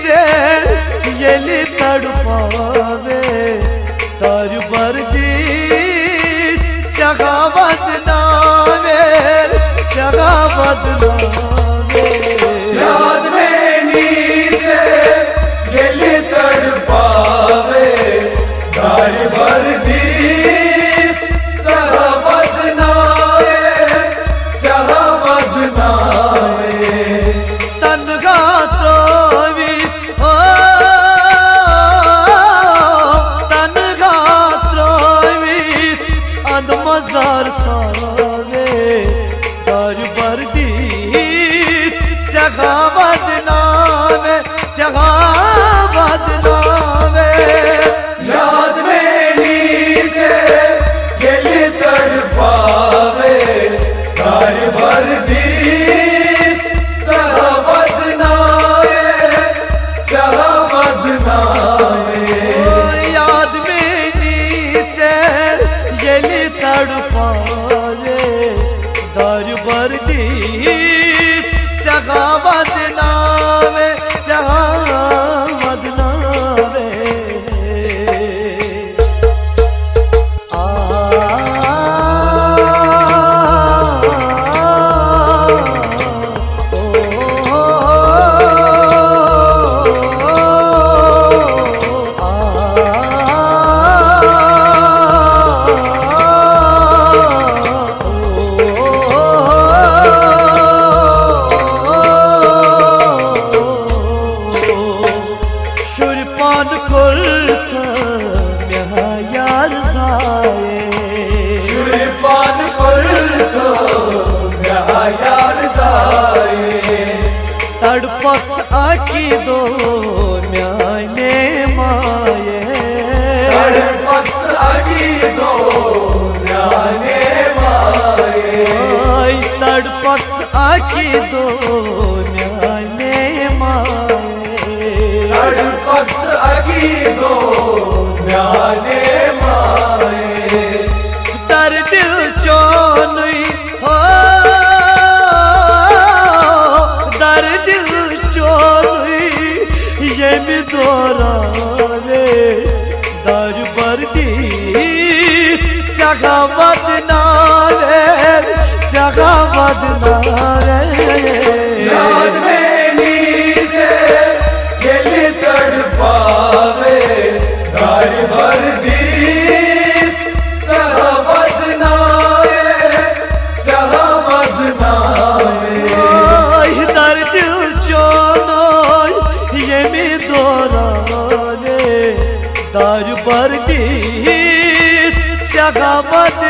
से येली तड़पावे तार बरदी जगह बदनावे जगह बदनावे याद में नींद से येली तड़पावे तार बरदी जगह बदनावे जगह बदनावे तनगा मजार सावे तार बरदी जगह बदनावे जगह बदनावे याद में नींद से येली तड़पावे तार बरदी जगह बदनावे जगह बदनावे याद में नींद से येली तड़पावे तार बरदी जगह बदनावे जगह बदनावे शुरपान कुर्ता म्या यार जाए शुरपान कुर्ता म्या यार जाए तड़पस आकी दो म्याने माये तड़पस आकी दो म्याने माये तड़पस आकी दो म्याने माये तड़पस आकी दो म्याने माये दर दिल चोनुई हो दर दिल चोनुई ये भी दोरावे दर बरदी जगह बदनावे जगह बदनावे याद में नींद से येली तड़पावे तार बरदी जगह बदनावे जगह बदनावे दर दिल चोनो ये मी दोरावे दार बरदी जगह बदनावे